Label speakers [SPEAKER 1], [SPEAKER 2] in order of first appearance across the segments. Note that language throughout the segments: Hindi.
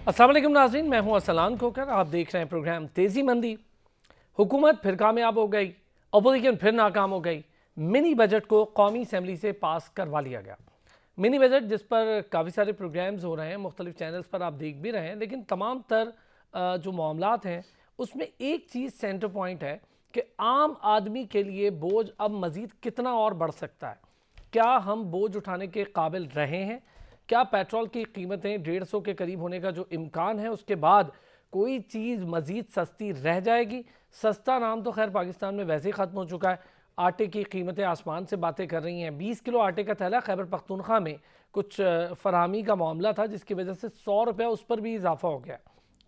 [SPEAKER 1] अस्सलाम वालेकुम नाज़रीन, मैं हूं अरसलान खोकर। आप देख रहे हैं प्रोग्राम तेज़ी मंदी। हुकूमत फिर कामयाब हो गई, अपोजिशन फिर नाकाम हो गई। मिनी बजट को कौमी असम्बली से पास करवा लिया गया। मिनी बजट जिस पर काफ़ी सारे प्रोग्राम्स हो रहे हैं, मुख्तलिफ चैनल्स पर आप देख भी रहे हैं, लेकिन तमाम तर जो मामलात हैं उसमें एक चीज़ सेंटर पॉइंट है कि आम आदमी के लिए बोझ अब मज़ीद कितना और बढ़ सकता है। क्या हम बोझ उठाने के काबिल रहे हैं? क्या पेट्रोल की कीमतें 150 के करीब होने का जो इम्कान है, उसके बाद कोई चीज़ मज़ीद सस्ती रह जाएगी? सस्ता नाम तो खैर पाकिस्तान में वैसे ही ख़त्म हो चुका है। आटे की कीमतें आसमान से बातें कर रही हैं। 20 किलो आटे का थैला खैबर पख्तूनख्वा में कुछ फरहमी का मामला था, जिसकी वजह से 100 रुपये उस पर भी इजाफा हो गया।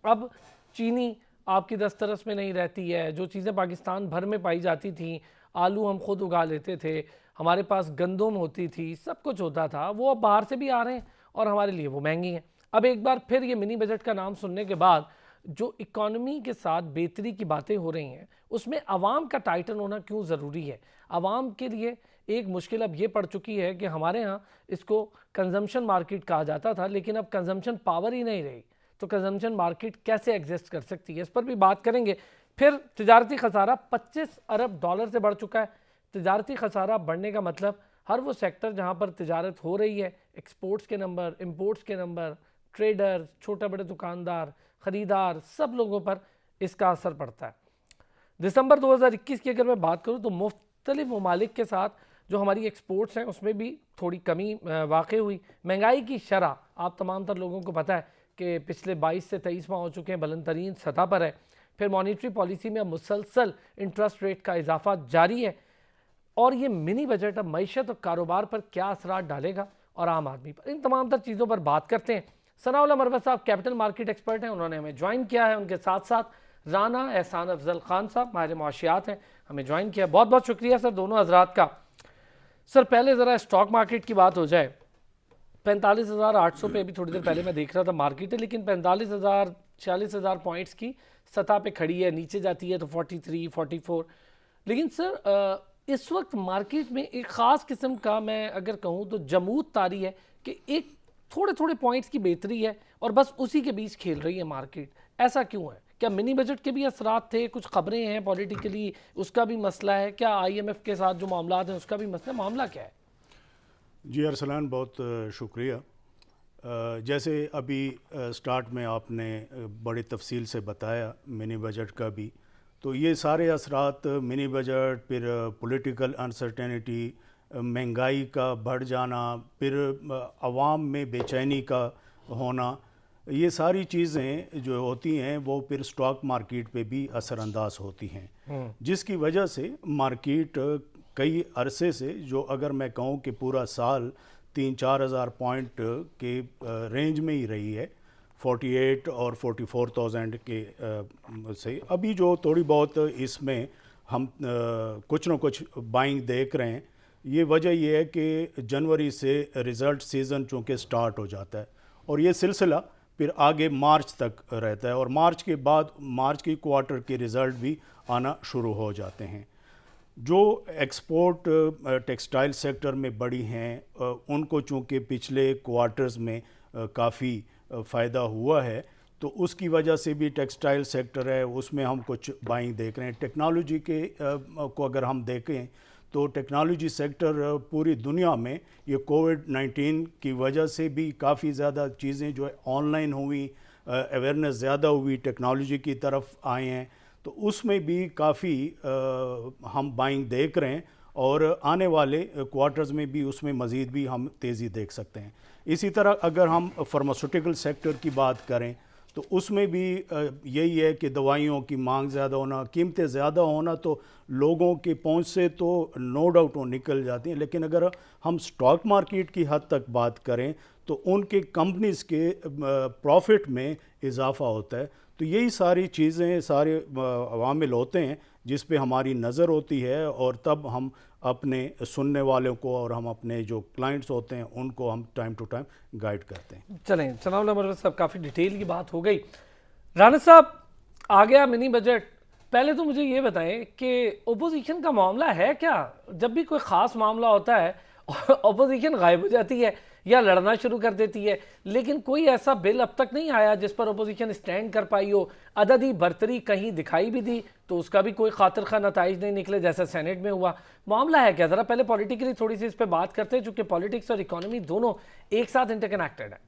[SPEAKER 1] अब चीनी आपकी दस्तरस में नहीं रहती है। जो चीज़ें पाकिस्तान भर में पाई जाती थी, आलू हम खुद उगा लेते थे, हमारे पास गंदम होती थी, सब कुछ होता था, वो अब बाहर से भी आ रहे हैं और हमारे लिए वो महंगी हैं। अब एक बार फिर ये मिनी बजट का नाम सुनने के बाद जो इकॉनमी के साथ बेहतरी की बातें हो रही हैं, उसमें आवाम का टाइटन होना क्यों ज़रूरी है? आवाम के लिए एक मुश्किल अब ये पड़ चुकी है कि हमारे यहाँ इसको कंजम्पशन मार्केट कहा जाता था, लेकिन अब कंजम्पशन पावर ही नहीं रही, तो कंजम्पशन मार्केट कैसे एग्जिस्ट कर सकती है, इस पर भी बात करेंगे। फिर तिजारती खसारा 25 अरब डॉलर से बढ़ चुका है। तिजारती खसारा बढ़ने का मतलब हर वो सेक्टर जहाँ पर तिजारत हो रही है, एक्सपोर्ट्स के नंबर, इंपोर्ट्स के नंबर, ट्रेडर्स, छोटे बड़े दुकानदार, ख़रीदार, सब लोगों पर इसका असर पड़ता है। दिसंबर 2021 की अगर मैं बात करूँ तो मुख्तलिफ ममालिक के साथ जो हमारी एक्सपोर्ट्स हैं उसमें भी थोड़ी कमी वाक़ हुई। महंगाई की शरह आप तमाम तर लोगों को पता है कि पिछले 22 से 23 माह हो चुके हैं, बुलंद तरीन सतह पर है। फिर मॉनिटरी पॉलिसी में मुसलसल इंटरेस्ट रेट का इजाफा जारी है। और ये मिनी बजट अब मईशत और कारोबार पर क्या असरात डालेगा और आम आदमी पर, इन तमाम तर चीज़ों पर बात करते हैं। सनाउल्लाह मरवत साहब कैपिटल मार्केट एक्सपर्ट हैं, उन्होंने हमें ज्वाइन किया है। उनके साथ साथ राना एहसान अफजल खान साहब माहिर मुआशियात हैं, हमें ज्वाइन किया। बहुत बहुत शुक्रिया सर दोनों हजरात का। सर पहले ज़रा स्टॉक मार्केट की बात हो जाए। 45,800 पे अभी थोड़ी देर पहले मैं देख रहा था मार्केट है, लेकिन 45,000 46,000 पॉइंट्स की सतह पे खड़ी है। नीचे जाती है तो 43 44। लेकिन सर इस वक्त मार्केट में एक ख़ास किस्म का, मैं अगर कहूँ तो जमूद तारी है कि एक थोड़े थोड़े पॉइंट्स की बेहतरी है और बस उसी के बीच खेल रही है मार्केट। ऐसा क्यों है? क्या मिनी बजट के भी असरात थे? कुछ खबरें हैं पॉलिटिकली, उसका भी मसला है क्या? IMF के साथ जो मामला हैं उसका भी मसला, मामला क्या है?
[SPEAKER 2] जी अरसलान, बहुत शुक्रिया। जैसे अभी स्टार्ट में आपने बड़ी तफसील से बताया मिनी बजट का भी, तो ये सारे असरात मिनी बजट, फिर पॉलिटिकल अनसर्टेनिटी, महंगाई का बढ़ जाना, फिर आवाम में बेचैनी का होना, ये सारी चीज़ें जो होती हैं वो फिर स्टॉक मार्केट पे भी असरअंदाज होती हैं, जिसकी वजह से मार्केट कई अरसे से, जो अगर मैं कहूँ कि पूरा साल 3-4 हज़ार पॉइंट के रेंज में ही रही है, 48 और 44,000 के से। अभी जो थोड़ी बहुत इसमें हम कुछ न कुछ बाइंग देख रहे हैं, ये वजह यह है कि जनवरी से रिज़ल्ट सीज़न चूँकि स्टार्ट हो जाता है और ये सिलसिला फिर आगे मार्च तक रहता है और मार्च के बाद मार्च की क्वार्टर के रिज़ल्ट भी आना शुरू हो जाते हैं। जो एक्सपोर्ट टेक्सटाइल सेक्टर में बड़ी हैं, उनको चूँकि पिछले क्वार्टर्स में काफ़ी फ़ायदा हुआ है, तो उसकी वजह से भी टेक्सटाइल सेक्टर है उसमें हम कुछ बाइंग देख रहे हैं। टेक्नोलॉजी के को अगर हम देखें तो टेक्नोलॉजी सेक्टर पूरी दुनिया में ये कोविड-19 की वजह से भी काफ़ी ज़्यादा चीज़ें जो है ऑनलाइन हुई, अवेयरनेस ज़्यादा हुई, टेक्नोलॉजी की तरफ आए हैं, तो उसमें भी काफ़ी हम बाइंग देख रहे हैं और आने वाले क्वार्टर्स में भी उसमें मज़ीद भी हम तेज़ी देख सकते हैं। इसी तरह अगर हम फार्मास्यूटिकल सेक्टर की बात करें तो उसमें भी यही है कि दवाइयों की मांग ज़्यादा होना, कीमतें ज़्यादा होना, तो लोगों के पहुंच से तो नो डाउट वो निकल जाती हैं। लेकिन अगर हम स्टॉक मार्केट की हद तक बात करें तो उनके कंपनीज़ के प्रॉफिट में इजाफा होता है। तो यही सारी चीज़ें, सारे अवामिल होते हैं जिस पे हमारी नज़र होती है और तब हम अपने सुनने वालों को और हम अपने जो क्लाइंट्स होते हैं उनको हम टाइम टू टाइम गाइड करते हैं।
[SPEAKER 1] चलें सनाउल्लाह मरवत साहब, काफ़ी डिटेल की बात हो गई। राना साहब, आ गया मिनी बजट। पहले तो मुझे ये बताएं कि ओपोजिशन का मामला है क्या? जब भी कोई ख़ास मामला होता है ओपोजिशन गायब हो जाती है। या लड़ना शुरू कर देती है। लेकिन कोई ऐसा बिल अब तक नहीं आया जिस पर अपोजिशन स्टैंड कर पाई हो। अददी बरतरी कहीं दिखाई भी दी तो उसका भी कोई खातिर खा नताइज नहीं निकले जैसा सेनेट में हुआ। मामला है क्या, ज़रा पहले पॉलिटिकली थोड़ी सी इस पर बात करते हैं, चूँकि पॉलिटिक्स और इकोनॉमी दोनों एक साथ इंटरकनेक्टेड है।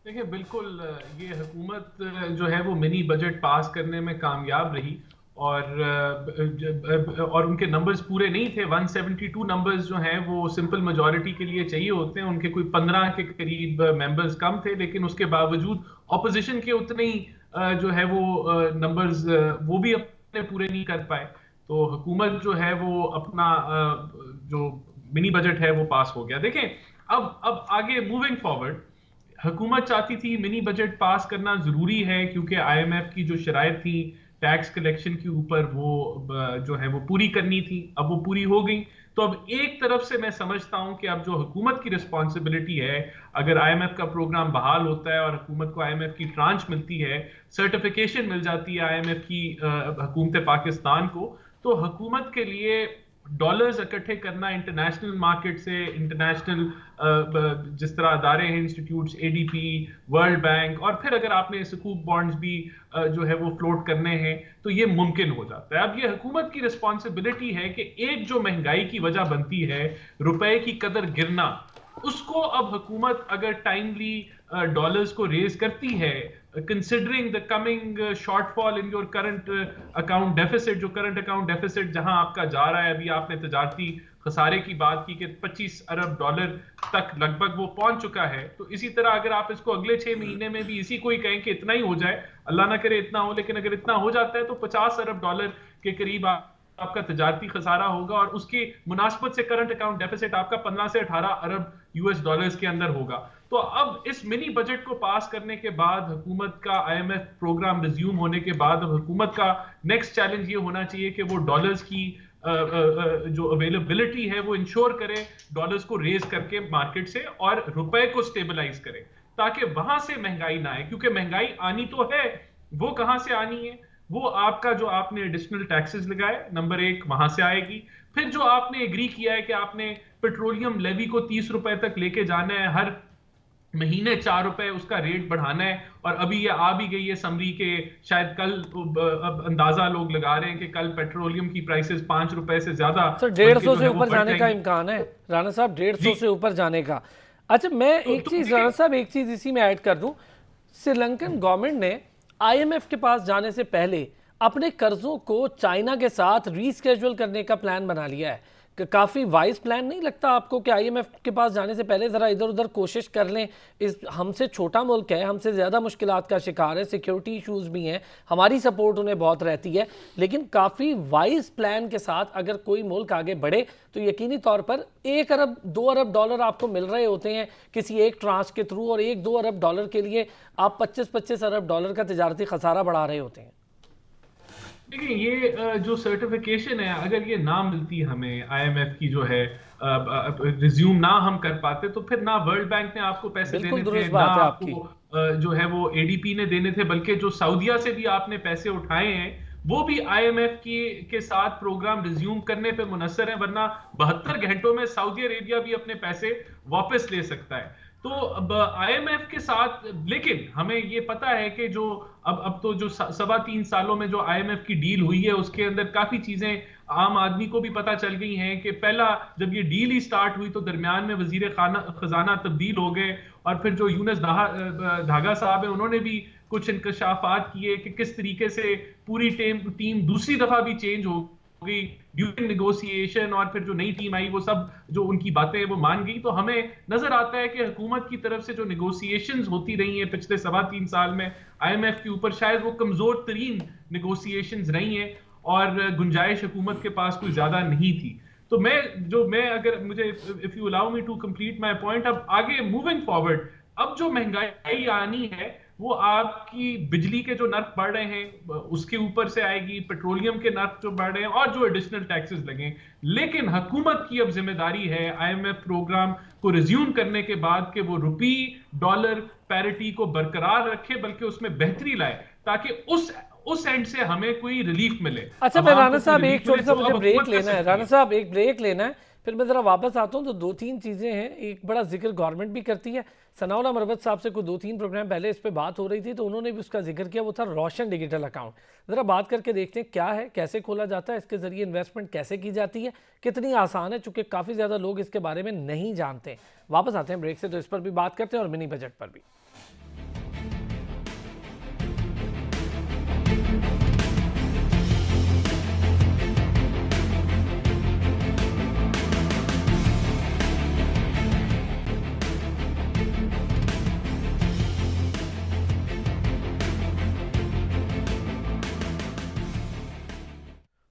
[SPEAKER 3] देखिए, बिल्कुल ये हुकूमत जो है वो मिनी बजट पास करने में कामयाब रही और उनके नंबर्स पूरे नहीं थे। 172 नंबर्स जो हैं वो सिंपल मेजॉरिटी के लिए चाहिए होते हैं, उनके कोई 15 के करीब मेंबर्स कम थे, लेकिन उसके बावजूद ऑपोजिशन के उतने ही जो है वो नंबर्स वो भी अपने पूरे नहीं कर पाए। तो हुकूमत जो है वो अपना जो मिनी बजट है वो पास हो गया। देखें, अब आगे मूविंग फॉरवर्ड, हुकूमत चाहती थी मिनी बजट पास करना जरूरी है क्योंकि आईएमएफ की जो शराइत थी टैक्स कलेक्शन के ऊपर वो जो है वो पूरी करनी थी, अब वो पूरी हो गई। तो अब एक तरफ से मैं समझता हूं कि अब जो हुकूमत की रिस्पॉन्सिबिलिटी है, अगर आईएमएफ का प्रोग्राम बहाल होता है और हुकूमत को आईएमएफ की ट्रांच मिलती है, सर्टिफिकेशन मिल जाती है आईएमएफ की हुकूमत पाकिस्तान को, तो हुकूमत के लिए डॉलर्स इकट्ठे करना इंटरनेशनल मार्केट से, इंटरनेशनल जिस तरह अदारे हैं, इंस्टीट्यूट्स, एडीपी, वर्ल्ड बैंक, और फिर अगर आपने सुकूक बॉन्ड्स भी जो है वो फ्लोट करने हैं तो ये मुमकिन हो जाता है। अब ये हुकूमत की रिस्पॉन्सिबिलिटी है कि एक जो महंगाई की वजह बनती है, रुपए की कदर गिरना, उसको अब हुकूमत अगर टाइमली डॉलर्स को रेज करती है, considering the coming shortfall in your current account deficit, जो करंट अकाउंट डेफिसिट जहां आपका जा रहा है, अभी आपने तजारती खसारे की बात की कि 25 अरब डॉलर तक लगभग वो पहुंच चुका है, तो इसी तरह अगर आप इसको अगले 6 महीने में भी इसी को ही कहें कि इतना ही हो जाए, अल्लाह ना करे इतना हो, लेकिन अगर इतना हो जाता है तो 50 अरब डॉलर के करीब आपका तजारती खसारा होगा और उसकी मुनासबत से करंट अकाउंट डेफिसिट आपका 15 से 18 अरब यूएस डॉलर्स के अंदर होगा। तो अब इस मिनी बजट को पास करने के बाद, हुकूमत का आईएमएफ प्रोग्राम रिज्यूम होने के बाद, अब हुकूमत का नेक्स्ट चैलेंज ये होना चाहिए कि वो डॉलर्स की जो अवेलेबिलिटी है वो इंश्योर करे, डॉलर्स को रेज करके मार्केट से, और रुपए को स्टेबलाइज करे ताकि वहां से महंगाई ना आए। क्योंकि महंगाई आनी तो है, वो कहां से आनी है? वो आपका जो आपने एडिशनल टैक्सेस लगाए, नंबर 1, वहां से आएगी। फिर जो आपने एग्री किया है कि आपने पेट्रोलियम लेवी को 30 रुपए तक लेके जाना है, हर महीने 4 रुपए उसका रेट बढ़ाना है, और अभी ये आ भी गई है समरी के, शायद कल अब अंदाजा लोग लगा रहे हैं कि कल पेट्रोलियम की प्राइसेस 5 रुपए से ज्यादा,
[SPEAKER 1] सर 150 से ऊपर जाने का इम्कान है राणा साहब, 150 से ऊपर जाने का। अच्छा, मैं एक चीज राणा साहब, एक चीज इसी में ऐड कर दूं, श्रीलंकन गवर्नमेंट ने आईएमएफ के पास जाने से पहले अपने कर्जों को चाइना के साथ रीस्केड्यूल करने का प्लान बना लिया है। काफ़ी वाइज प्लान नहीं लगता आपको कि आईएमएफ के पास जाने से पहले ज़रा इधर उधर कोशिश कर लें? इस हमसे छोटा मुल्क है, हमसे ज़्यादा मुश्किलात का शिकार है, सिक्योरिटी इश्यूज़ भी हैं, हमारी सपोर्ट उन्हें बहुत रहती है, लेकिन काफ़ी वाइज प्लान के साथ अगर कोई मुल्क आगे बढ़े तो यकीनी तौर पर 1 अरब 2 अरब डॉलर आपको मिल रहे होते हैं किसी एक ट्रांस के थ्रू, और 1-2 अरब डॉलर के लिए आप 25-25 अरब डॉलर का तजारती खसारा बढ़ा रहे होते हैं।
[SPEAKER 3] देखिए, ये जो सर्टिफिकेशन है, अगर ये ना मिलती हमें आईएमएफ की जो है रिज्यूम ना हम कर पाते, तो फिर ना वर्ल्ड बैंक ने आपको पैसे देने थे, ना आपको जो है वो एडीपी ने देने थे, बल्कि जो सऊदीया से भी आपने पैसे उठाए हैं वो भी आईएमएफ के साथ प्रोग्राम रिज्यूम करने पे मुनस्सर है, वरना 72 घंटों में सऊदी अरेबिया भी अपने पैसे वापस ले सकता है। तो अब आईएमएफ के साथ, लेकिन हमें ये पता है कि जो अब तो जो 3.25 सालों में जो आईएमएफ की डील हुई है उसके अंदर काफी चीजें आम आदमी को भी पता चल गई हैं कि पहला जब ये डील ही स्टार्ट हुई तो दरमियान में वजीर खजाना तब्दील हो गए, और फिर जो यूनुस धागा साहब है उन्होंने भी कुछ इंकशाफात किए कि किस तरीके से पूरी टीम दूसरी दफा भी चेंज हो गई ड्यूरिंग नेगोशिएशन, और फिर जो नई टीम आई वो सब जो उनकी बातें वो मान गई। तो हमें नजर आता है कि हुकूमत की तरफ से जो नेगोशिएशंस होती रही हैं पिछले 3.25 साल में आईएमएफ के ऊपर, शायद वो कमजोर तरीन नेगोशिएशंस रही हैं और गुंजाइश हुकूमत के पास कोई ज्यादा नहीं थी। तो मैं अगर मुझे, if you allow me to complete my point, अब आगे मूविंग फॉरवर्ड, अब जो महंगाई आनी है वो आपकी बिजली के जो नर्क बढ़ रहे हैं उसके ऊपर से आएगी, पेट्रोलियम के नर्क जो बढ़ रहे हैं, और जो एडिशनल टैक्सेस लगे। लेकिन हुकूमत की अब जिम्मेदारी है आईएमएफ प्रोग्राम को रिज्यूम करने के बाद कि वो रुपी डॉलर पैरिटी को बरकरार रखे, बल्कि उसमें बेहतरी लाए ताकि उस एंड से हमें कोई रिलीफ मिले।
[SPEAKER 1] अच्छा, मैं राणा साहब एक छोटा सा मुझे ब्रेक लेना है, राणा साहब एक ब्रेक लेना है, फिर मैं ज़रा वापस आता हूँ तो 2-3 चीज़ें हैं। एक बड़ा जिक्र गवर्नमेंट भी करती है। सनाउल्लाह मरवत साहब से कोई 2-3 प्रोग्राम पहले इस पर बात हो रही थी तो उन्होंने भी उसका जिक्र किया, वो था रोशन डिजिटल अकाउंट। ज़रा बात करके देखते हैं क्या है, कैसे खोला जाता है, इसके ज़रिए इन्वेस्टमेंट कैसे की जाती है, कितनी आसान है, चूँकि काफ़ी ज़्यादा लोग इसके बारे में नहीं जानते। वापस आते हैं ब्रेक से तो इस पर भी बात करते हैं और मिनी बजट पर भी।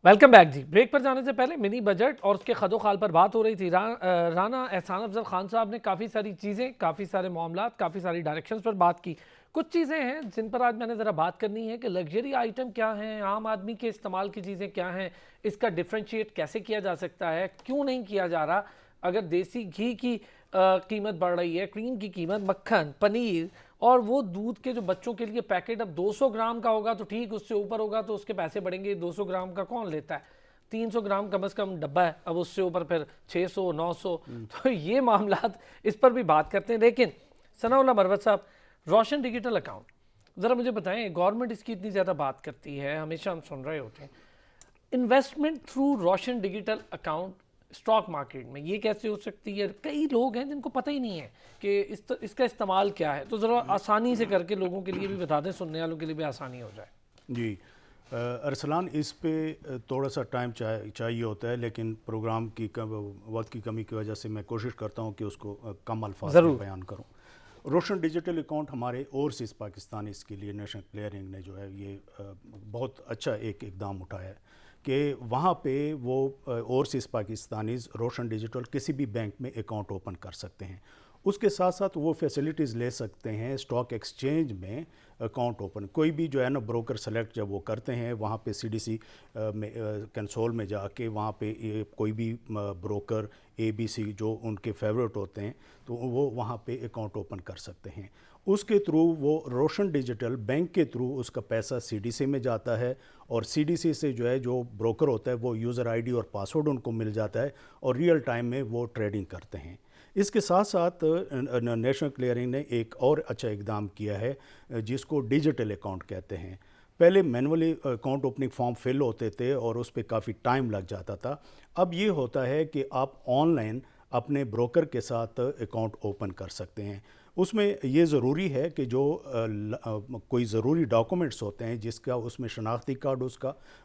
[SPEAKER 1] वेलकम बैक जी। ब्रेक पर जाने से पहले मिनी बजट और उसके खदोखाल पर बात हो रही थी। राना एहसान अफजल खान साहब ने काफ़ी सारी चीज़ें, काफ़ी सारे मामलात, काफ़ी सारी डायरेक्शंस पर बात की। कुछ चीज़ें हैं जिन पर आज मैंने ज़रा बात करनी है कि लग्जरी आइटम क्या हैं, आम आदमी के इस्तेमाल की चीज़ें क्या हैं, इसका डिफ्रेंशिएट कैसे किया जा सकता है, क्यों नहीं किया जा रहा। अगर देसी घी की कीमत बढ़ रही है, क्रीम की कीमत, मक्खन, पनीर और वो दूध के जो बच्चों के लिए पैकेट अब 200 ग्राम का होगा तो ठीक, उससे ऊपर होगा तो उसके पैसे बढ़ेंगे। 200 ग्राम का कौन लेता है? 300 ग्राम कम से कम डब्बा है, अब उससे ऊपर फिर 600 900। तो ये मामलात, इस पर भी बात करते हैं। लेकिन सनाउल्लाह मरवत साहब, रोशन डिजिटल अकाउंट ज़रा मुझे बताएं, गवर्नमेंट इसकी इतनी ज़्यादा बात करती है, हमेशा हम सुन रहे होते हैं, इन्वेस्टमेंट थ्रू रोशन डिजिटल अकाउंट स्टॉक मार्केट में ये कैसे हो सकती है? कई लोग हैं जिनको पता ही नहीं है कि इसका इस्तेमाल क्या है, तो ज़रा आसानी से करके लोगों के लिए भी बता दें, सुनने वालों के लिए भी आसानी हो जाए।
[SPEAKER 2] जी, अरसलान, इस पे थोड़ा सा टाइम चाहिए होता है, लेकिन प्रोग्राम की वक्त की कमी की वजह से मैं कोशिश करता हूँ कि उसको कम अल्फाज में बयान करूँ। रोशन डिजिटल अकाउंट हमारे ओवरसीज़ पाकिस्तानी के लिए नेशनल क्लियरिंग ने जो है ये बहुत अच्छा एक इकदाम उठाया है कि वहाँ पे वो ओवरसीज़ पाकिस्तानीज़ रोशन डिजिटल किसी भी बैंक में अकाउंट ओपन कर सकते हैं। उसके साथ साथ वो फैसिलिटीज़ ले सकते हैं स्टॉक एक्सचेंज में अकाउंट ओपन। कोई भी जो है ना ब्रोकर सेलेक्ट जब वो करते हैं वहाँ पे सीडीसी में कंसोल में जाके वहाँ पे कोई भी ब्रोकर ABC जो उनके फेवरेट होते हैं तो वो वहाँ पे अकाउंट ओपन कर सकते हैं। उसके थ्रू वो रोशन डिजिटल बैंक के थ्रू उसका पैसा CDC में जाता है और CDC से जो है जो ब्रोकर होता है वो यूज़र ID और पासवर्ड उनको मिल जाता है और रियल टाइम में वो ट्रेडिंग करते हैं। इसके साथ साथ नेशनल क्लियरिंग ने एक और अच्छा इकदाम किया है जिसको डिजिटल अकाउंट कहते हैं। पहले manually account opening form fill होते थे और उस पर काफ़ी टाइम लग जाता था। अब ये होता है कि आप ऑनलाइन अपने ब्रोकर के साथ अकाउंट ओपन कर सकते हैं। उसमें ये ज़रूरी है कि जो कोई ज़रूरी डॉक्यूमेंट्स होते हैं जिसका उसमें शनाख्ती कार्ड,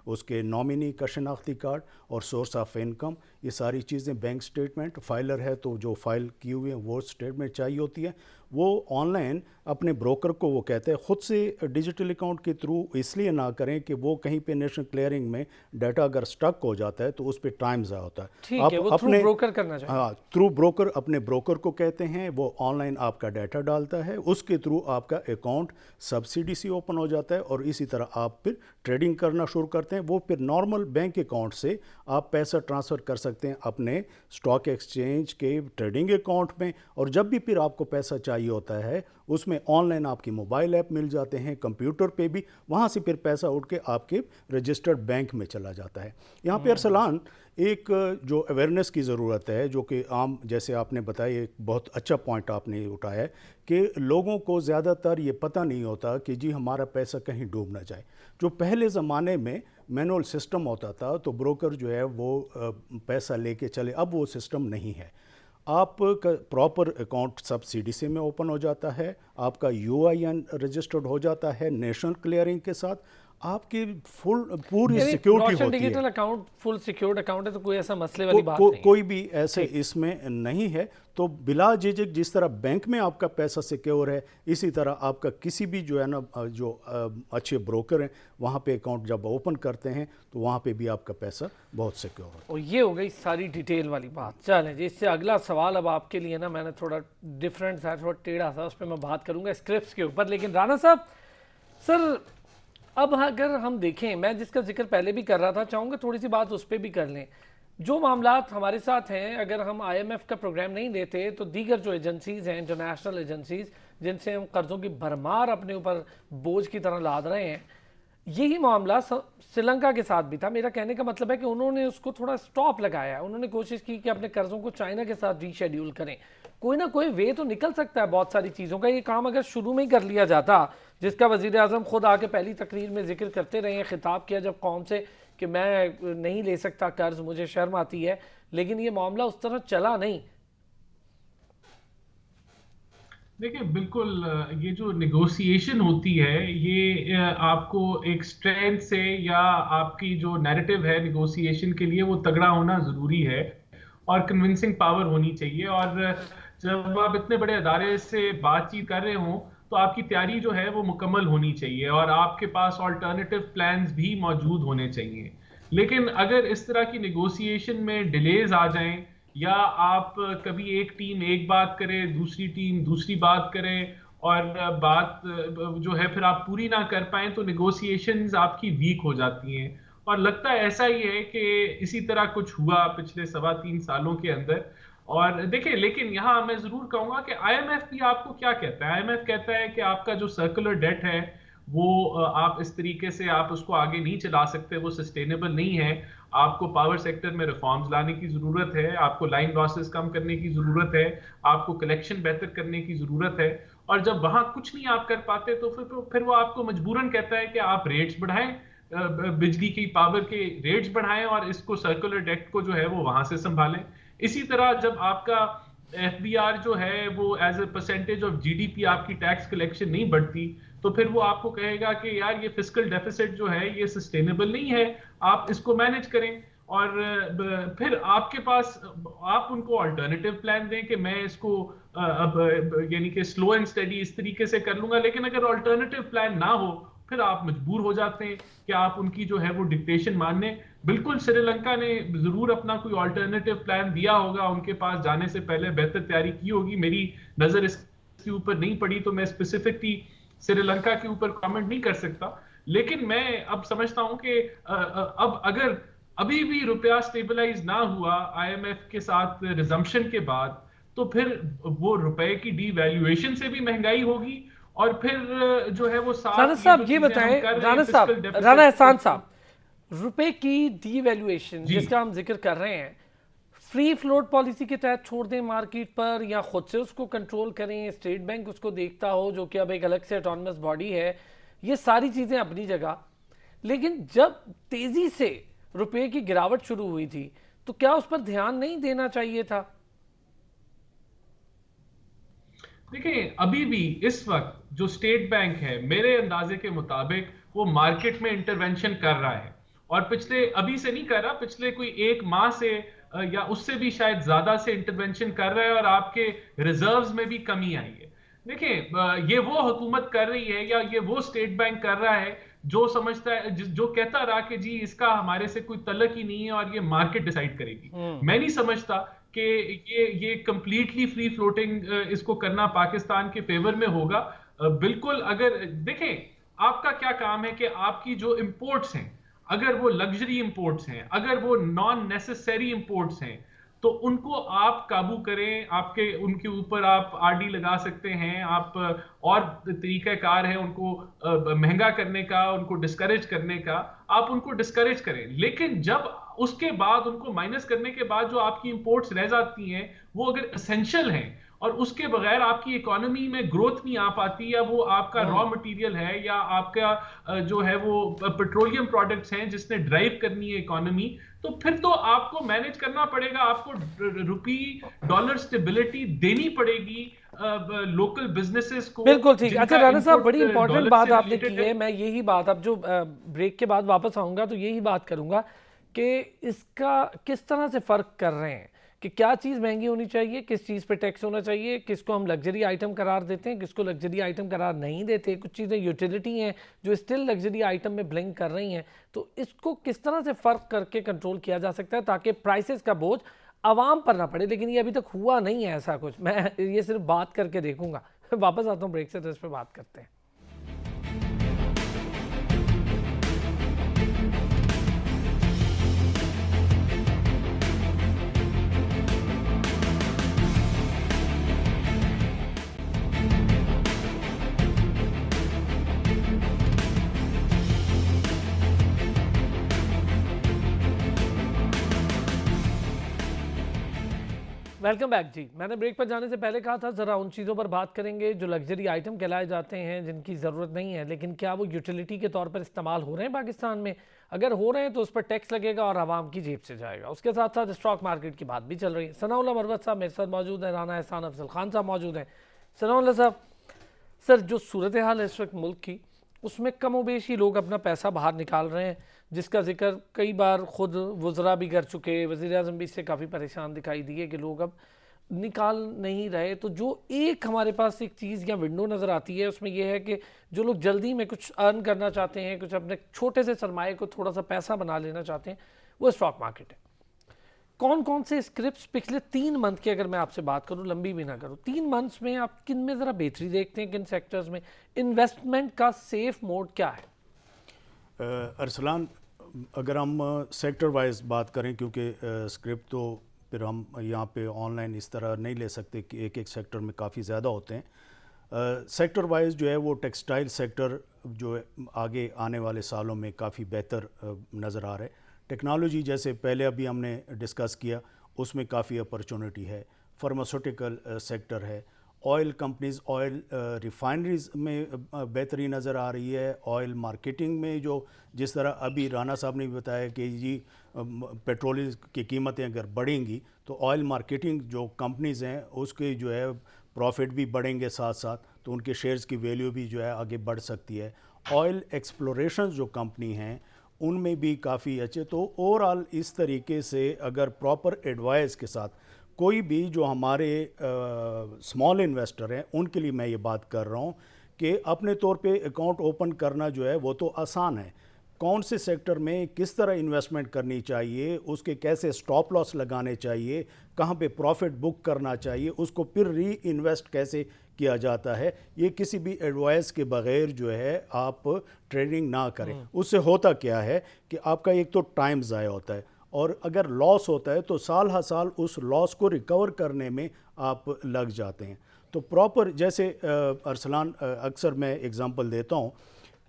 [SPEAKER 2] उसके नॉमिनी का शनाख्ती कार्ड और सोर्स ऑफ इनकम, ये सारी चीज़ें, बैंक स्टेटमेंट, फाइलर है तो जो फाइल की हुई है वो स्टेटमेंट चाहिए होती है। वो ऑनलाइन अपने ब्रोकर को वो कहते हैं खुद से डिजिटल अकाउंट के थ्रू इसलिए ना करें कि वो कहीं पे नेशनल क्लियरिंग में डाटा अगर स्टक हो जाता है तो उस पर टाइम ज़ाया होता है।
[SPEAKER 1] ठीक है, वो अपने ब्रोकर करना चाहिए।
[SPEAKER 2] हाँ, थ्रू ब्रोकर अपने ब्रोकर को कहते हैं, वो ऑनलाइन आपका डाटा डालता है, उसके थ्रू आपका अकाउंट सब्सिडी से ओपन हो जाता है और इसी तरह आप फिर ट्रेडिंग करना शुरू करते हैं। वो फिर नॉर्मल बैंक अकाउंट से आप पैसा ट्रांसफ़र कर सकते हैं अपने स्टॉक एक्सचेंज के ट्रेडिंग अकाउंट में और जब भी फिर आपको पैसा चाहिए होता है उसमें ऑनलाइन आपकी मोबाइल ऐप मिल जाते हैं, कंप्यूटर पे भी, वहाँ से फिर पैसा उठ के आपके रजिस्टर्ड बैंक में चला जाता है। यहाँ पे अरसलान एक जो अवेयरनेस की ज़रूरत है जो कि आम, जैसे आपने बताया, एक बहुत अच्छा पॉइंट आपने उठाया है कि लोगों को ज़्यादातर ये पता नहीं होता कि जी हमारा पैसा कहीं डूब ना जाए। जो पहले ज़माने में मैनुअल सिस्टम होता था तो ब्रोकर जो है वो पैसा लेके चले, अब वो सिस्टम नहीं है। आपका प्रॉपर अकाउंट सब CDC में ओपन हो जाता है, आपका UIN रजिस्टर्ड हो जाता है नेशनल क्लियरिंग के साथ, आपकी पूरी सिक्योरिटी होती है।
[SPEAKER 1] Digital account full secured account है तो कोई ऐसा मसले वाली बात नहीं,
[SPEAKER 2] कोई भी ऐसे इसमें नहीं है। तो बिला झिझक जिस तरह बैंक में आपका पैसा सिक्योर है इसी तरह आपका किसी भी जो है ना जो अच्छे ब्रोकर हैं वहाँ पे अकाउंट जब ओपन करते हैं तो वहाँ पे भी आपका पैसा बहुत सिक्योर है।
[SPEAKER 1] और ये हो गई सारी डिटेल वाली बात। चलें जी, इससे अगला सवाल अब आपके लिए ना मैंने थोड़ा डिफरेंट था, थोड़ा टेढ़ा था, उस पर मैं बात करूँगा स्क्रिप्ट्स के ऊपर। लेकिन राना साहब, सर अब अगर हम देखें, मैं जिसका जिक्र पहले भी कर रहा था, चाहूँगा थोड़ी सी बात उस पर भी कर लें। जो मामलात हमारे साथ हैं, अगर हम IMF का प्रोग्राम नहीं लेते तो दीगर जो एजेंसीज़ हैं, इंटरनेशनल एजेंसीज़ जिनसे हम कर्ज़ों की भरमार अपने ऊपर बोझ की तरह लाद रहे हैं, यही मामला श्रीलंका के साथ भी था। मेरा कहने का मतलब है कि उन्होंने उसको थोड़ा स्टॉप लगाया, उन्होंने कोशिश की कि अपने कर्जों को चाइना के साथ रीशेड्यूल करें। कोई ना कोई वे तो निकल सकता है बहुत सारी चीज़ों का। ये काम अगर शुरू में ही कर लिया जाता, जिसका वज़ीर आज़म खुद आके पहली तकरीर में जिक्र करते रहे हैं, खिताब किया जब कौम से कि मैं नहीं ले सकता कर्ज, मुझे शर्म आती है, लेकिन ये मामला उस तरह चला नहीं।
[SPEAKER 3] देखिए बिल्कुल, ये जो निगोशिएशन होती है ये आपको एक स्ट्रेंथ से या आपकी जो नैरेटिव है निगोशिएशन के लिए वो तगड़ा होना ज़रूरी है और कन्विंसिंग पावर होनी चाहिए। और जब आप इतने बड़े अदारे से बातचीत कर रहे हों तो आपकी तैयारी जो है वो मुकम्मल होनी चाहिए और आपके पास ऑल्टरनेटिव प्लान्स भी मौजूद होने चाहिए। लेकिन अगर इस तरह की निगोशिएशन में डिलेज आ जाएं या आप कभी एक टीम एक बात करे, दूसरी टीम दूसरी बात करे और बात जो है फिर आप पूरी ना कर पाएं तो निगोशिएशंस आपकी वीक हो जाती हैं। और लगता है ऐसा ही है कि इसी तरह कुछ हुआ पिछले 3.25 सालों के अंदर। और देखिए, लेकिन यहाँ मैं जरूर कहूंगा कि आईएमएफ भी आपको क्या कहता है। आईएमएफ कहता है कि आपका जो सर्कुलर डेट है वो आप इस तरीके से आप उसको आगे नहीं चला सकते, वो सस्टेनेबल नहीं है। आपको पावर सेक्टर में रिफॉर्म्स लाने की जरूरत है, आपको लाइन लॉसेस कम करने की जरूरत है, आपको कलेक्शन बेहतर करने की जरूरत है। और जब वहां कुछ नहीं आप कर पाते तो फिर वो आपको मजबूरन कहता है कि आप रेट्स बढ़ाएं, बिजली की पावर के रेट्स बढ़ाएं और इसको सर्कुलर डेट को जो है वो वहां से संभालें। इसी तरह जब आपका एफबीआर जो है वो as a percentage of GDP आपकी टैक्स कलेक्शन नहीं बढ़ती तो फिर वो आपको कहेगा कि यार ये फिस्कल डेफिसिट जो है ये सस्टेनेबल नहीं है, आप इसको मैनेज करें। और फिर आपके पास आप उनको अल्टरनेटिव प्लान दें कि मैं इसको अब यानी कि स्लो एंड स्टेडी इस तरीके से कर लूंगा। लेकिन अगर अल्टरनेटिव प्लान ना हो फिर आप मजबूर हो जाते हैं कि आप उनकी जो है वो डिक्टेशन मानने। बिल्कुल श्रीलंका ने जरूर अपना कोई अल्टरनेटिव प्लान दिया होगा, उनके पास जाने से पहले बेहतर तैयारी की होगी। मेरी नजर इसके ऊपर नहीं पड़ी तो मैं स्पेसिफिकली श्रीलंका के ऊपर कमेंट नहीं कर सकता। लेकिन मैं अब समझता हूं कि अब अगर अभी भी रुपया स्टेबलाइज ना हुआ आईएमएफ के साथ रिजम्पशन के बाद तो फिर वो रुपए की डीवैल्यूएशन से भी महंगाई होगी और फिर जो है वो
[SPEAKER 1] राणा साहब ये बताएं, राणा एहसान साहब, रुपए की डीवैल्यूएशन जिसका हम जिक्र कर रहे हैं, फ्री फ्लोट पॉलिसी के तहत छोड़ दें मार्केट पर या खुद से उसको कंट्रोल करें, स्टेट बैंक उसको देखता हो जो कि अब एक अलग से ऑटोनमस बॉडी है, ये सारी चीज़ें अपनी जगह। लेकिन जब तेज़ी से रुपए की गिरावट शुरू हुई थी तो क्या उस पर ध्यान नहीं देना चाहिए था?
[SPEAKER 3] देखिए, अभी भी इस वक्त जो स्टेट बैंक है मेरे अंदाजे के मुताबिक वो मार्केट में इंटरवेंशन कर रहा है और पिछले अभी से नहीं कर रहा, पिछले कोई 1 माह से या उससे भी शायद ज्यादा से इंटरवेंशन कर रहा है और आपके रिजर्व्स में भी कमी आई है। देखिए, ये वो हुकूमत कर रही है या ये वो स्टेट बैंक कर रहा है जो समझता है, जो कहता रहा कि जी इसका हमारे से कोई तल्लक ही नहीं है और ये मार्केट डिसाइड करेगी। मैं नहीं समझता कि ये कंप्लीटली फ्री फ्लोटिंग इसको करना पाकिस्तान के फेवर में होगा। बिल्कुल, अगर देखें आपका क्या काम है कि आपकी जो इंपोर्ट्स हैं, अगर वो लग्जरी इंपोर्ट्स हैं, अगर वो नॉन नेसेसरी इंपोर्ट्स हैं तो उनको आप काबू करें। आपके उनके ऊपर आप आरडी लगा सकते हैं, आप और तरीकाकार है उनको महंगा करने का, उनको डिस्करेज करने का, आप उनको डिस्करेज करें। लेकिन जब उसके बाद उनको माइनस करने के बाद जो आपकी इंपोर्ट्स रह जाती हैं वो अगर एसेंशियल हैं और उसके बगैर आपकी इकोनॉमी में ग्रोथ नहीं आ पाती, या वो आपका रॉ मटेरियल है या आपका जो है वो पेट्रोलियम प्रोडक्ट्स हैं जिसने ड्राइव करनी है इकोनॉमी, तो फिर तो आपको मैनेज करना पड़ेगा, आपको रुपी डॉलर स्टेबिलिटी देनी पड़ेगी लोकल बिजनेसेस को।
[SPEAKER 1] बिल्कुल ठीक। अच्छा राणा साहब, बड़ी इंपॉर्टेंट बात आपने की है। मैं यही बात अब जो ब्रेक के बाद वापस आऊंगा तो यही बात करूंगा कि इसका किस तरह से फर्क कर रहे हैं कि क्या चीज़ महंगी होनी चाहिए, किस चीज़ पे टैक्स होना चाहिए, किसको हम लग्जरी आइटम करार देते हैं, किसको लग्जरी आइटम करार नहीं देते। कुछ चीज़ें यूटिलिटी हैं जो स्टिल लग्जरी आइटम में ब्लिंक कर रही हैं, तो इसको किस तरह से फ़र्क करके कंट्रोल किया जा सकता है ताकि प्राइसेस का बोझ आवाम पर ना पड़े। लेकिन ये अभी तक हुआ नहीं है ऐसा कुछ। मैं ये सिर्फ बात करके देखूंगा। वापस आता हूँ ब्रेक से, तो इस पर बात करते हैं। वेलकम बैक जी। मैंने ब्रेक पर जाने से पहले कहा था ज़रा उन चीज़ों पर बात करेंगे जो लग्जरी आइटम कहलाए जाते हैं, जिनकी ज़रूरत नहीं है, लेकिन क्या वो यूटिलिटी के तौर पर इस्तेमाल हो रहे हैं पाकिस्तान में? अगर हो रहे हैं तो उस पर टैक्स लगेगा और आवाम की जेब से जाएगा। उसके साथ साथ स्टॉक मार्केट की बात भी चल रही है। सनाउल्लाह मरवत साहब मेरे साथ मौजूद हैं, राना एहसान अफजल खान साहब मौजूद हैं। सनाउल्लाह साहब, सर जो सूरत हाल है इस वक्त मुल्क की, उसमें कम बेशी लोग अपना पैसा बाहर निकाल रहे हैं, जिसका जिक्र कई बार खुद वज़रा भी कर चुके, वज़ीर आज़म भी इससे काफ़ी परेशान दिखाई दिए कि लोग अब निकाल नहीं रहे। तो जो एक हमारे पास एक चीज़ या विंडो नज़र आती है उसमें यह है कि जो लोग जल्दी में कुछ अर्न करना चाहते हैं, कुछ अपने छोटे से सरमाए को थोड़ा सा पैसा बना लेना चाहते हैं, वो स्टॉक मार्केट है। कौन कौन से स्क्रिप्ट्स पिछले 3 मंथ की अगर मैं आपसे बात करूं, लंबी भी ना करूं, 3 मंथ्स में आप किन में ज़रा बेहतरी देखते हैं, किन सेक्टर्स में इन्वेस्टमेंट का सेफ मोड क्या है?
[SPEAKER 2] अरसलान, अगर हम सेक्टर वाइज बात करें, क्योंकि स्क्रिप्ट तो फिर हम यहाँ पे ऑनलाइन इस तरह नहीं ले सकते कि एक एक सेक्टर में काफ़ी ज़्यादा होते हैं। सेक्टर वाइज जो है वो टेक्सटाइल सेक्टर जो है आगे आने वाले सालों में काफ़ी बेहतर नज़र आ रहा है। टेक्नोलॉजी जैसे पहले अभी हमने डिस्कस किया, उसमें काफ़ी अपॉर्चुनिटी है। फार्मास्यूटिकल सेक्टर है, ऑयल कंपनीज़, ऑयल रिफाइनरीज़ में बेहतरी नज़र आ रही है। ऑयल मार्केटिंग में जो जिस तरह अभी राना साहब ने भी बताया कि जी पेट्रोल की कीमतें अगर बढ़ेंगी तो ऑयल मार्केटिंग जो कंपनीज़ हैं उसके जो है प्रॉफिट भी बढ़ेंगे, साथ साथ तो उनके शेयर्स की वैल्यू भी जो है आगे बढ़ सकती है। ऑयल एक्सप्लोरेशन जो कंपनी हैं उनमें भी काफ़ी अच्छे। तो ओवरऑल इस तरीके से अगर प्रॉपर एडवाइस के साथ कोई भी जो हमारे स्मॉल इन्वेस्टर हैं उनके लिए मैं ये बात कर रहा हूँ कि अपने तौर पे अकाउंट ओपन करना जो है वो तो आसान है। कौन से सेक्टर में किस तरह इन्वेस्टमेंट करनी चाहिए, उसके कैसे स्टॉप लॉस लगाने चाहिए, कहाँ पे प्रॉफिट बुक करना चाहिए, उसको फिर री इन्वेस्ट कैसे किया जाता है, ये किसी भी एडवाइस के बगैर जो है आप ट्रेडिंग ना करें। उससे होता क्या है कि आपका एक तो टाइम ज़ाया होता है, और अगर लॉस होता है तो साल हर साल उस लॉस को रिकवर करने में आप लग जाते हैं। तो प्रॉपर जैसे अरसलान, अक्सर मैं एग्ज़ाम्पल देता हूँ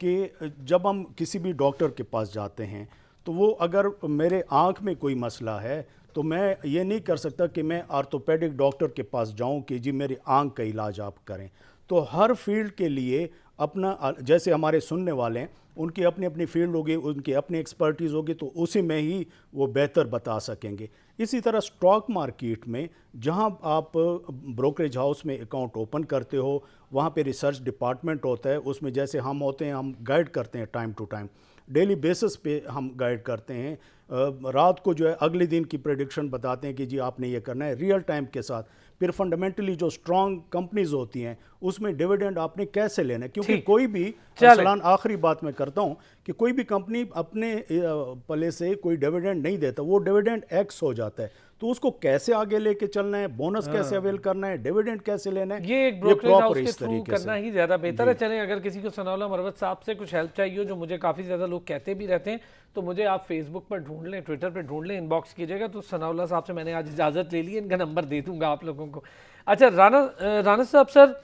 [SPEAKER 2] कि जब हम किसी भी डॉक्टर के पास जाते हैं तो वो अगर मेरे आँख में कोई मसला है तो मैं ये नहीं कर सकता कि मैं आर्थोपेडिक डॉक्टर के पास जाऊं कि जी मेरी आँख का इलाज आप करें। तो हर फील्ड के लिए अपना, जैसे हमारे सुनने वाले हैं उनकी अपनी अपनी फील्ड होगी, उनकी अपनी एक्सपर्टीज़ होगी, तो उसी में ही वो बेहतर बता सकेंगे। इसी तरह स्टॉक मार्केट में जहां आप ब्रोकरेज हाउस में अकाउंट ओपन करते हो वहां पे रिसर्च डिपार्टमेंट होता है, उसमें जैसे हम होते हैं, हम गाइड करते हैं time to time, daily basis पे हम गाइड करते हैं। रात को जो है अगले दिन की प्रेडिक्शन बताते हैं कि जी आपने ये करना है रियल टाइम के साथ। फिर फंडामेंटली जो स्ट्रॉन्ग कंपनीज होती हैं उसमें डिविडेंड आपने कैसे लेना है, क्योंकि कोई भी, सलान आखिरी बात मैं करता हूं कि कोई भी कंपनी अपने पले से कोई डिविडेंड नहीं देता, वो डिविडेंड एक्स हो जाता है, तो उसको कैसे आगे लेके चलना है, बोनस कैसे अवेल करना है, डिविडेंड कैसे लेना है,
[SPEAKER 1] ये एक ब्रोकरेज हाउस के थ्रू करना ही ज़्यादा बेहतर है। चलें, अगर किसी को सनाउल्लाह मरवत साहब से कुछ हेल्प चाहिए हो, जो मुझे काफ़ी ज़्यादा लोग कहते भी रहते हैं, तो मुझे आप फेसबुक पर ढूंढ लें, ट्विटर पर ढूंढ लें, इनबॉक्स कीजिएगा। तो सनाउल्लाह साहब से मैंने आज इजाज़त ले ली, इनका नंबर दे दूँगा आप लोगों को। अच्छा राना साहब, सर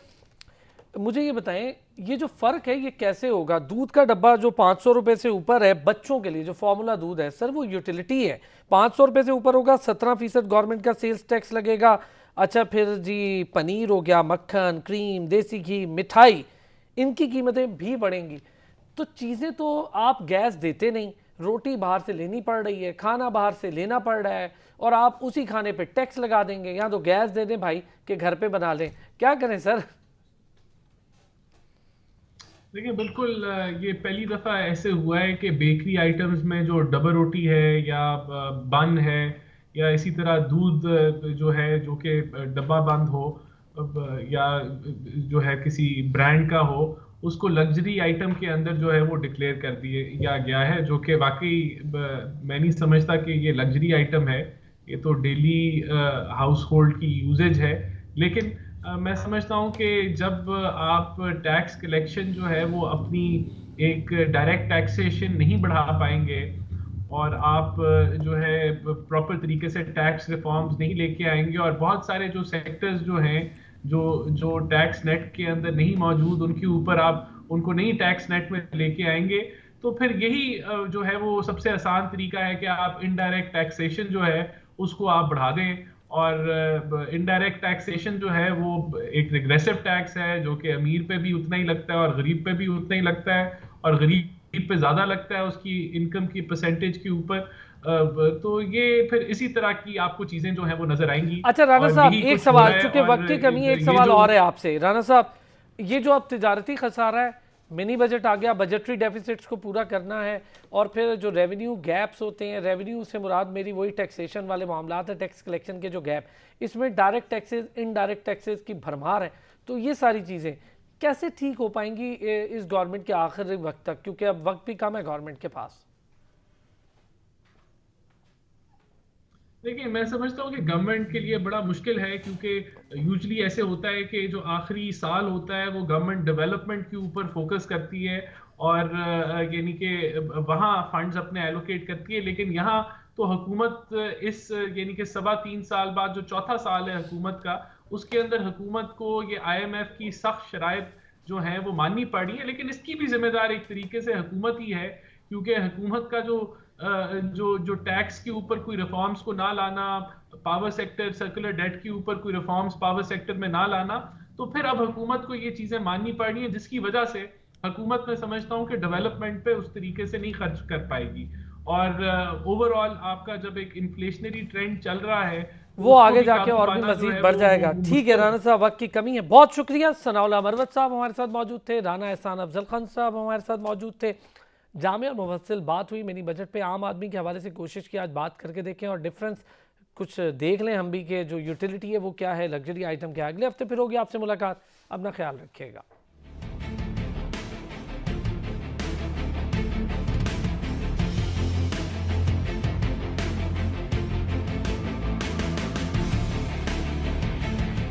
[SPEAKER 1] मुझे ये बताएं, ये जो फ़र्क है ये कैसे होगा? दूध का डब्बा जो 500 रुपये से ऊपर है बच्चों के लिए, जो फार्मूला दूध है सर, वो यूटिलिटी है, 500 रुपये से ऊपर होगा, 17% गवर्नमेंट का सेल्स टैक्स लगेगा। अच्छा फिर जी पनीर हो गया, मक्खन, क्रीम, देसी घी, मिठाई, इनकी कीमतें भी बढ़ेंगी। तो चीज़ें तो आप गैस देते नहीं, रोटी बाहर से लेनी पड़ रही है, खाना बाहर से लेना पड़ रहा है, और आप उसी खाने पे टैक्स लगा देंगे। यहाँ तो गैस दे दें भाई कि घर पे बना लें, क्या करें सर?
[SPEAKER 3] देखिए बिल्कुल, ये पहली दफ़ा ऐसे हुआ है कि बेकरी आइटम्स में जो डबल रोटी है या बन है या इसी तरह दूध जो है जो कि डब्बा बंद हो या जो है किसी ब्रांड का हो, उसको लग्जरी आइटम के अंदर जो है वो डिक्लेयर कर दिया गया है, जो कि वाकई मैं नहीं समझता कि ये लग्जरी आइटम है, ये तो डेली हाउस होल्ड की यूजेज है। लेकिन मैं समझता हूँ कि जब आप टैक्स कलेक्शन जो है वो अपनी एक डायरेक्ट टैक्सेशन नहीं बढ़ा पाएंगे और आप जो है प्रॉपर तरीके से टैक्स रिफॉर्म्स नहीं लेके आएंगे, और बहुत सारे जो सेक्टर्स जो हैं जो टैक्स नेट के अंदर नहीं मौजूद, उनके ऊपर आप उनको नहीं टैक्स नेट में लेके आएंगे, तो फिर यही जो है वो सबसे आसान तरीका है कि आप इनडायरेक्ट टैक्सेशन जो है उसको आप बढ़ा दें और इनडायरेक्ट टैक्सेशन जो है वो एक रिग्रेसिव टैक्स है जो कि अमीर पे भी उतना ही लगता है और गरीब पे भी उतना ही लगता है, और गरीब पे ज्यादा लगता है उसकी इनकम की परसेंटेज के ऊपर। तो ये फिर इसी तरह की आपको चीजें जो है वो नजर आएंगी।
[SPEAKER 1] अच्छा राना
[SPEAKER 3] और
[SPEAKER 1] साहब,
[SPEAKER 3] यही
[SPEAKER 1] एक
[SPEAKER 3] कुछ हो
[SPEAKER 1] सवाल,
[SPEAKER 3] रहा है।
[SPEAKER 1] चूंकि वक्त की कमी है, एक
[SPEAKER 3] ये
[SPEAKER 1] सवाल
[SPEAKER 3] जो
[SPEAKER 1] और है आपसे राना साहब। ये जो अब तिजारती खसारा है, मिनी बजट आ गया, बजटरी डेफिसिट्स को पूरा करना है, और फिर जो रेवेन्यू गैप्स होते हैं, रेवेन्यू से मुराद मेरी वही टैक्सेशन वाले मामला है, टैक्स कलेक्शन के जो गैप, इसमें डायरेक्ट टैक्सेस इनडायरेक्ट टैक्सेस की भरमार है। तो ये सारी चीज़ें कैसे ठीक हो पाएंगी इस गवर्नमेंट के आखिरी वक्त तक, क्योंकि अब वक्त भी कम है गवर्नमेंट के पास।
[SPEAKER 3] देखिए, मैं समझता हूँ कि गवर्नमेंट के लिए बड़ा मुश्किल है, क्योंकि यूजली ऐसे होता है कि जो आखिरी साल होता है वो गवर्नमेंट डेवलपमेंट के ऊपर फोकस करती है और यानी कि वहाँ फंड्स अपने एलोकेट करती है। लेकिन यहाँ तो हुकूमत इस यानी कि 3.25 साल बाद जो चौथा साल है हुकूमत का, उसके अंदर हुकूमत को ये IMF की सख्त शराइत जो है वो माननी पड़ी है। लेकिन इसकी भी जिम्मेदार एक तरीके से हुकूमत ही है, क्योंकि हुकूमत का जो टैक्स के ऊपर कोई रिफॉर्म्स को ना लाना, पावर सेक्टर सर्कुलर डेट के ऊपर कोई रिफॉर्म्स पावर सेक्टर में ना लाना, तो फिर अब हुकूमत को ये चीजें माननी पड़ी हैं, जिसकी वजह से हुकूमत मैं समझता हूँ कि डेवलपमेंट पे उस तरीके से नहीं खर्च कर पाएगी। और ओवरऑल आपका जब एक इन्फ्लेशनरी ट्रेंड चल रहा है
[SPEAKER 1] वो आगे जाके और भी मजीद बढ़ जाएगा। ठीक है राना साहब, वक्त की कमी है, बहुत शुक्रिया। सनाउल्लाह मरवत साहब हमारे साथ मौजूद थे, राना एहसान अफजल खान साहब हमारे साथ मौजूद थे। जामे और मुफस्सिल बात हुई मिनी बजट पे, आम आदमी के हवाले से कोशिश की आज बात करके देखें और डिफरेंस कुछ देख लें हम भी कि जो यूटिलिटी है वो क्या है, लग्जरी आइटम क्या है। अगले हफ्ते फिर होगी आपसे मुलाकात, अपना ख्याल रखिएगा।